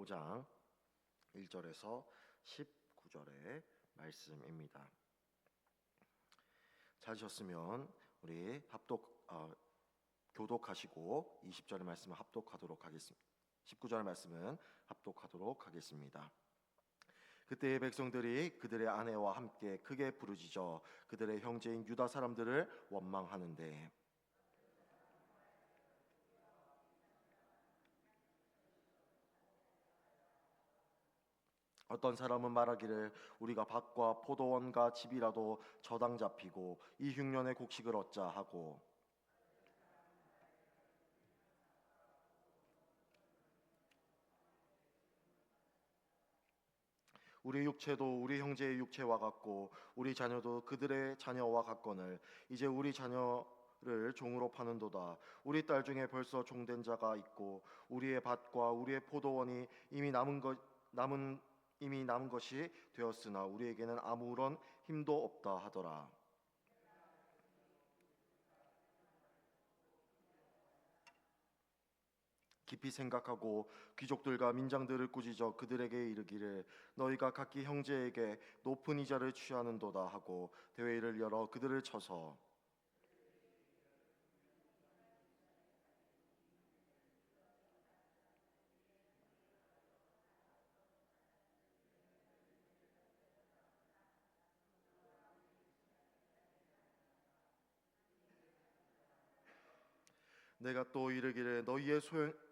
5장 1절에서 19절의 말씀입니다. 찾으셨으면 우리 교독하시고 20절의 말씀을 합독하도록 하겠습니다. 19절의 말씀은 합독하도록 하겠습니다. 그때의 백성들이 그들의 아내와 함께 크게 부르짖어 그들의 형제인 유다 사람들을 원망하는데 어떤 사람은 말하기를 우리가 밭과 포도원과 집이라도 저당 잡히고 이 흉년의 곡식을 얻자 하고 우리 육체도 우리 형제의 육체와 같고 우리 자녀도 그들의 자녀와 같거늘 이제 우리 자녀를 종으로 파는도다. 우리 딸 중에 벌써 종된 자가 있고 우리의 밭과 우리의 포도원이 이미 남은 것이 되었으나 우리에게는 아무런 힘도 없다 하더라. 깊이 생각하고 귀족들과 민장들을 꾸짖어 그들에게 이르기를 너희가 각기 형제에게 높은 이자를 취하는도다 하고 대회를 열어 그들을 쳐서 내가 또 이르기를 너희의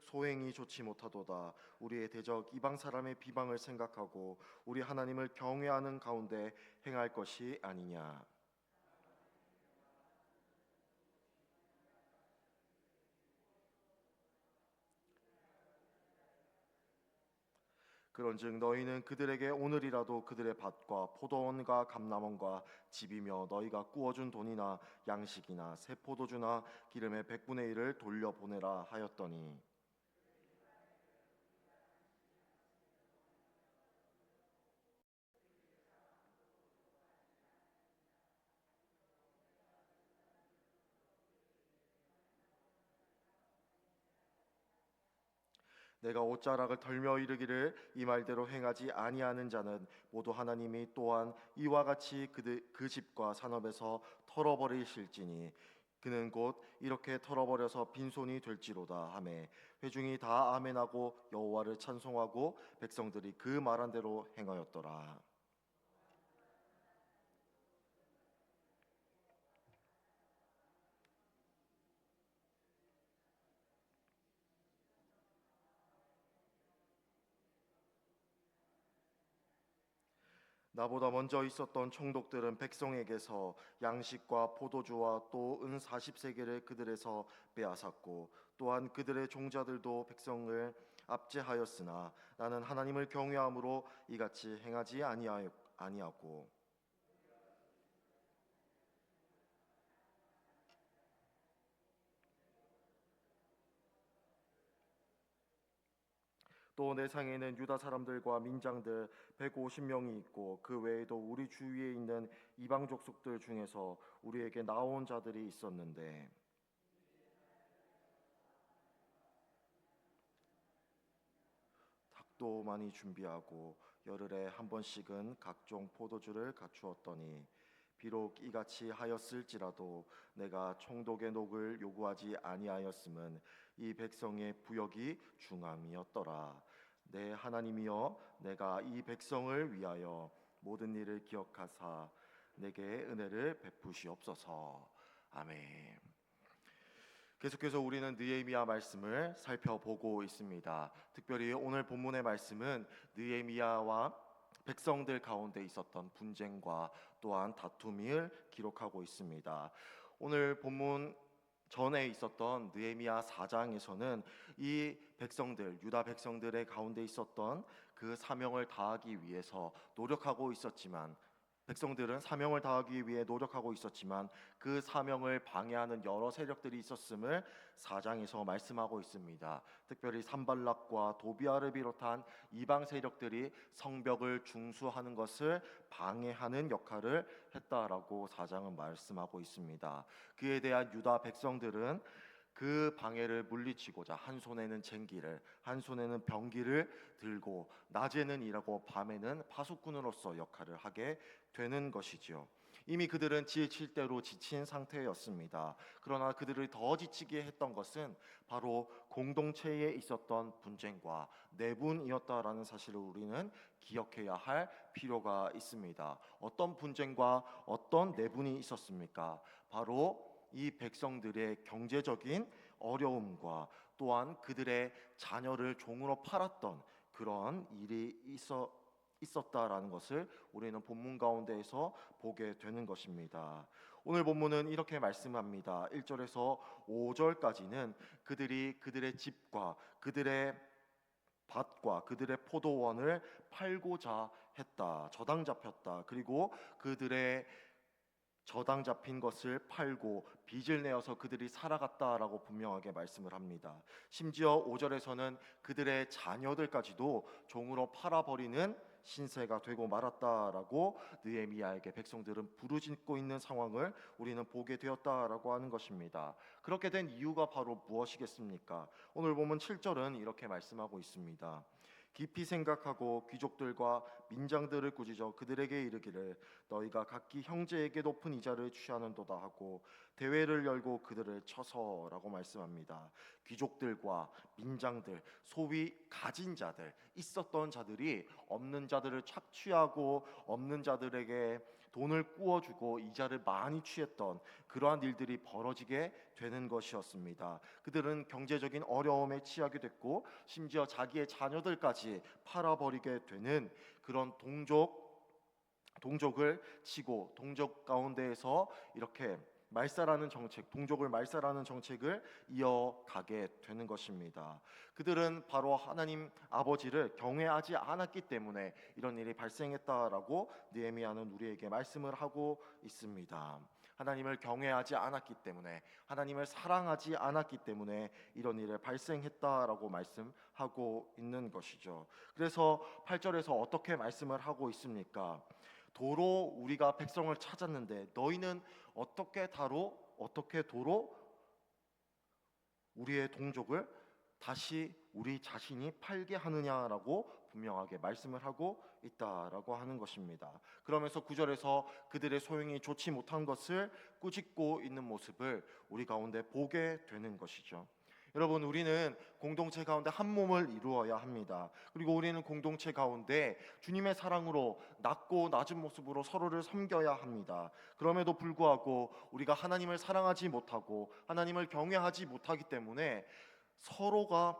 소행이 좋지 못하도다. 우리의 대적 이방 사람의 비방을 생각하고 우리 하나님을 경외하는 가운데 행할 것이 아니냐. 그런즉 너희는 그들에게 오늘이라도 그들의 밭과 포도원과 감람원과 집이며 너희가 구워준 돈이나 양식이나 새 포도주나 기름의 100분의 1을 돌려보내라 하였더니 내가 옷자락을 털며 이르기를 이 말대로 행하지 아니하는 자는 모두 하나님이 또한 이와 같이 그 집과 산업에서 털어버리실지니 그는 곧 이렇게 털어버려서 빈손이 될지로다 하매 회중이 다 아멘하고 여호와를 찬송하고 백성들이 그 말한 대로 행하였더라. 나보다 먼저 있었던 총독들은 백성에게서 양식과 포도주와 또 은 40세겔을 그들에서 빼앗았고 또한 그들의 종자들도 백성을 압제하였으나 나는 하나님을 경외함으로 이같이 행하지 아니하고 또 내 상에는 유다 사람들과 민장들 150명이 있고 그 외에도 우리 주위에 있는 이방 족속들 중에서 우리에게 나온 자들이 있었는데 닭도 많이 준비하고 열흘에 한 번씩은 각종 포도주를 갖추었더니 비록 이같이 하였을지라도 내가 총독의 녹을 요구하지 아니하였음은 이 백성의 부역이 중함이었더라. 내 하나님이여 내가 이 백성을 위하여 모든 일을 기억하사 내게 은혜를 베푸시옵소서. 아멘. 계속해서 우리는 느헤미야 말씀을 살펴보고 있습니다. 특별히 오늘 본문의 말씀은 느헤미야와 백성들 가운데 있었던 분쟁과 또한 다툼을 기록하고 있습니다. 오늘 본문 전에 있었던 느헤미야 4장에서는 이 백성들, 유다 백성들의 가운데 있었던 그 사명을 다하기 위해서 노력하고 있었지만 백성들은 사명을 다하기 위해 노력하고 있었지만 그 사명을 방해하는 여러 세력들이 있었음을 4장에서 말씀하고 있습니다. 특별히 산발락과 도비아를 비롯한 이방 세력들이 성벽을 중수하는 것을 방해하는 역할을 했다라고 4장은 말씀하고 있습니다. 그에 대한 유다 백성들은 그 방해를 물리치고자 한 손에는 쟁기를, 한 손에는 병기를 들고 낮에는 일하고 밤에는 파수꾼으로서 역할을 하게 되는 것이지요. 이미 그들은 지칠 대로 지친 상태였습니다. 그러나 그들을 더 지치게 했던 것은 바로 공동체에 있었던 분쟁과 내분이었다라는 사실을 우리는 기억해야 할 필요가 있습니다. 어떤 분쟁과 어떤 내분이 있었습니까? 바로 이 백성들의 경제적인 어려움과 또한 그들의 자녀를 종으로 팔았던 그런 일이 있었다라는 것을 우리는 본문 가운데에서 보게 되는 것입니다. 오늘 본문은 이렇게 말씀합니다. 1절에서 5절까지는 그들이 그들의 집과 그들의 밭과 그들의 포도원을 팔고자 했다. 저당 잡혔다. 그리고 그들의 저당 잡힌 것을 팔고 빚을 내어서 그들이 살아갔다라고 분명하게 말씀을 합니다. 심지어 5절에서는 그들의 자녀들까지도 종으로 팔아버리는 신세가 되고 말았다라고 느헤미야에게 백성들은 부르짖고 있는 상황을 우리는 보게 되었다라고 하는 것입니다. 그렇게 된 이유가 바로 무엇이겠습니까? 오늘 보면 7절은 이렇게 말씀하고 있습니다. 깊이 생각하고 귀족들과 민장들을 꾸짖어 그들에게 이르기를 너희가 각기 형제에게 높은 이자를 취하는도다 하고 대회를 열고 그들을 쳐서라고 말씀합니다. 귀족들과 민장들, 소위 가진 자들, 있었던 자들이 없는 자들을 착취하고 없는 자들에게 돈을 꾸어주고 이자를 많이 취했던 그러한 일들이 벌어지게 되는 것이었습니다. 그들은 경제적인 어려움에 취하게 됐고 심지어 자기의 자녀들까지 팔아버리게 되는 그런 동족을 치고 동족 가운데에서 이렇게 말살하는 정책, 동족을 말살하는 정책을 이어가게 되는 것입니다. 그들은 바로 하나님 아버지를 경외하지 않았기 때문에 이런 일이 발생했다라고 느헤미야는 우리에게 말씀을 하고 있습니다. 하나님을 경외하지 않았기 때문에, 하나님을 사랑하지 않았기 때문에 이런 일이 발생했다라고 말씀하고 있는 것이죠. 그래서 8절에서 어떻게 말씀을 하고 있습니까? 도로 우리가 백성을 찾았는데 너희는 어떻게 도로 우리의 동족을 다시 우리 자신이 팔게 하느냐라고 분명하게 말씀을 하고 있다라고 하는 것입니다. 그러면서 9절에서 그들의 소용이 좋지 못한 것을 꾸짖고 있는 모습을 우리 가운데 보게 되는 것이죠. 여러분, 우리는 공동체 가운데 한 몸을 이루어야 합니다. 그리고 우리는 공동체 가운데 주님의 사랑으로 낮고 낮은 모습으로 서로를 섬겨야 합니다. 그럼에도 불구하고 우리가 하나님을 사랑하지 못하고 하나님을 경외하지 못하기 때문에 서로가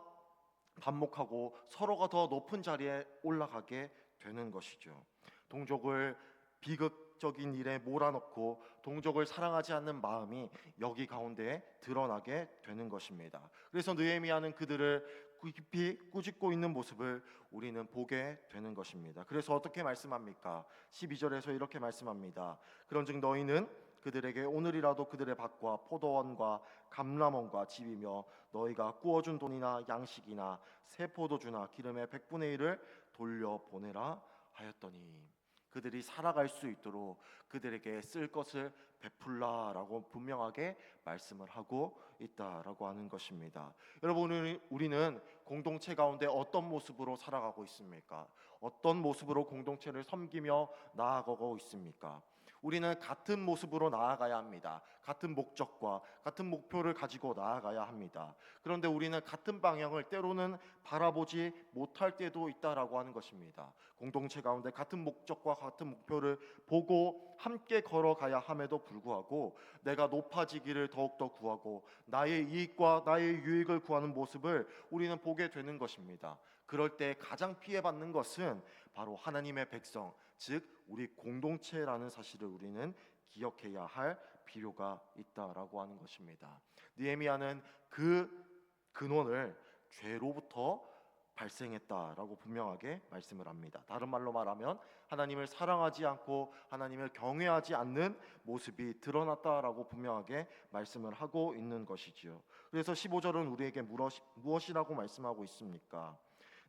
반목하고 서로가 더 높은 자리에 올라가게 되는 것이죠. 동족을 비극적인 일에 몰아넣고 동족을 사랑하지 않는 마음이 여기 가운데 드러나게 되는 것입니다. 그래서 느헤미야는 그들을 깊이 꾸짖고 있는 모습을 우리는 보게 되는 것입니다. 그래서 어떻게 말씀합니까? 12절에서 이렇게 말씀합니다. 그런즉 너희는 그들에게 오늘이라도 그들의 밭과 포도원과 감람원과 집이며 너희가 구워준 돈이나 양식이나 새 포도주나 기름의 100분의 1을 돌려보내라 하였더니 그들이 살아갈 수 있도록 그들에게 쓸 것을 베풀라라고 분명하게 말씀을 하고 있다라고 하는 것입니다. 여러분, 우리는 공동체 가운데 어떤 모습으로 살아가고 있습니까? 어떤 모습으로 공동체를 섬기며 나아가고 있습니까? 우리는 같은 모습으로 나아가야 합니다. 같은 목적과 같은 목표를 가지고 나아가야 합니다. 그런데 우리는 같은 방향을 때로는 바라보지 못할 때도 있다라고 하는 것입니다. 공동체 가운데 같은 목적과 같은 목표를 보고 함께 걸어가야 함에도 불구하고 내가 높아지기를 더욱더 구하고 나의 이익과 나의 유익을 구하는 모습을 우리는 보게 되는 것입니다. 그럴 때 가장 피해받는 것은 바로 하나님의 백성, 즉 우리 공동체라는 사실을 우리는 기억해야 할 필요가 있다라고 하는 것입니다. 느헤미야는 그 근원을 죄로부터 발생했다라고 분명하게 말씀을 합니다. 다른 말로 말하면 하나님을 사랑하지 않고 하나님을 경외하지 않는 모습이 드러났다라고 분명하게 말씀을 하고 있는 것이지요. 그래서 15절은 우리에게 무엇이라고 말씀하고 있습니까?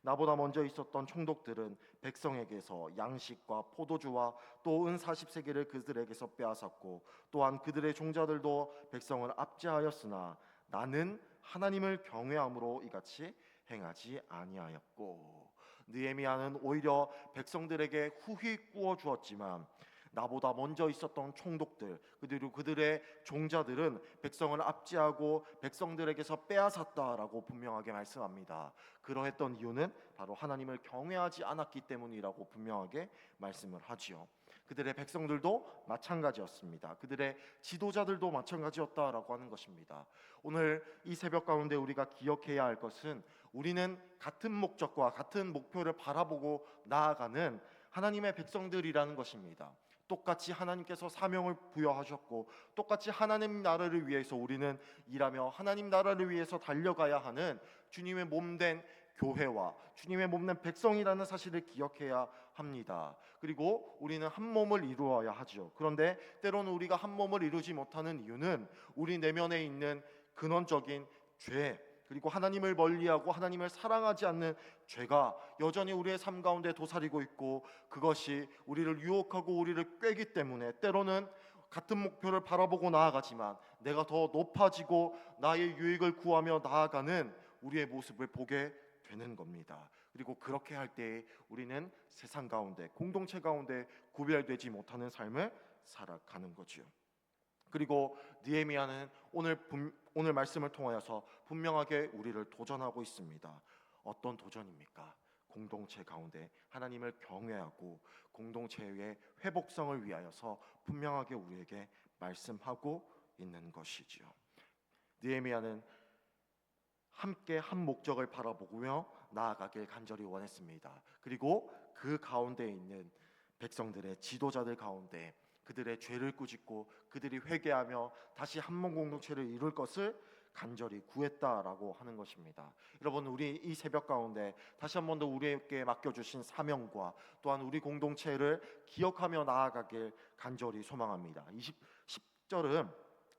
나보다 먼저 있었던 총독들은 백성에게서 양식과 포도주와 또 은 40세겔을 그들에게서 빼앗았고 또한 그들의 종자들도 백성을 압제하였으나 나는 하나님을 경외함으로 이같이 행하지 아니하였고. 느헤미야는 오히려 백성들에게 후히 구워 주었지만 나보다 먼저 있었던 총독들 그리고 그들의 종자들은 백성을 압제하고 백성들에게서 빼앗았다라고 분명하게 말씀합니다. 그러했던 이유는 바로 하나님을 경외하지 않았기 때문이라고 분명하게 말씀을 하지요. 그들의 백성들도 마찬가지였습니다. 그들의 지도자들도 마찬가지였다라고 하는 것입니다. 오늘 이 새벽 가운데 우리가 기억해야 할 것은 우리는 같은 목적과 같은 목표를 바라보고 나아가는 하나님의 백성들이라는 것입니다. 똑같이 하나님께서 사명을 부여하셨고 똑같이 하나님 나라를 위해서 우리는 일하며 하나님 나라를 위해서 달려가야 하는 주님의 몸된 교회와 주님의 몸된 백성이라는 사실을 기억해야 합니다. 그리고 우리는 한 몸을 이루어야 하죠. 그런데 때로는 우리가 한 몸을 이루지 못하는 이유는 우리 내면에 있는 근원적인 죄 그리고 하나님을 멀리하고 하나님을 사랑하지 않는 죄가 여전히 우리의 삶 가운데 도사리고 있고 그것이 우리를 유혹하고 우리를 꿰기 때문에 때로는 같은 목표를 바라보고 나아가지만 내가 더 높아지고 나의 유익을 구하며 나아가는 우리의 모습을 보게 되는 겁니다. 그리고 그렇게 할 때 우리는 세상 가운데 공동체 가운데 구별되지 못하는 삶을 살아가는 거죠. 그리고 느헤미야는 오늘 말씀을 통하여서 분명하게 우리를 도전하고 있습니다. 어떤 도전입니까? 공동체 가운데 하나님을 경외하고 공동체의 회복성을 위하여서 분명하게 우리에게 말씀하고 있는 것이지요. 느헤미야는 함께 한 목적을 바라보며 나아가길 간절히 원했습니다. 그리고 그 가운데 있는 백성들의 지도자들 가운데 그들의 죄를 꾸짖고 그들이 회개하며 다시 한 몸 공동체를 이룰 것을 간절히 구했다라고 하는 것입니다. 여러분, 우리 이 새벽 가운데 다시 한 번 더 우리에게 맡겨주신 사명과 또한 우리 공동체를 기억하며 나아가길 간절히 소망합니다.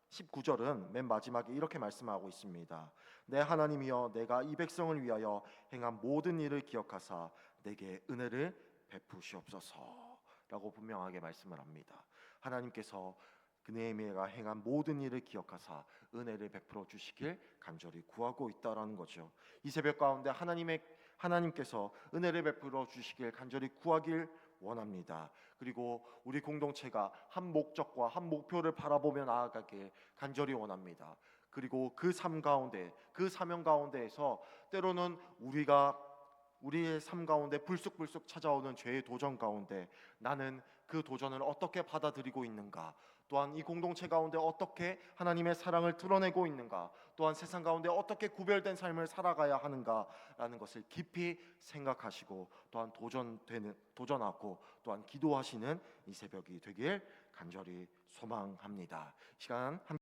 19절은 맨 마지막에 이렇게 말씀하고 있습니다. 내 하나님이여, 내가 이 백성을 위하여 행한 모든 일을 기억하사 내게 은혜를 베푸시옵소서 라고 분명하게 말씀을 합니다. 하나님께서 느헤미야가 행한 모든 일을 기억하사 은혜를 베풀어 주시길 간절히 구하고 있다라는 거죠. 이 새벽 가운데 하나님께서 은혜를 베풀어 주시길 간절히 구하길 원합니다. 그리고 우리 공동체가 한 목적과 한 목표를 바라보며 나아가길 간절히 원합니다. 그리고 그 삶 가운데, 그 사명 가운데에서 때로는 우리의 삶 가운데 불쑥불쑥 찾아오는 죄의 도전 가운데 나는 그 도전을 어떻게 받아들이고 있는가, 또한 이 공동체 가운데 어떻게 하나님의 사랑을 드러내고 있는가, 또한 세상 가운데 어떻게 구별된 삶을 살아가야 하는가라는 것을 깊이 생각하시고 또한 도전하고 또한 기도하시는 이 새벽이 되길 간절히 소망합니다. 시간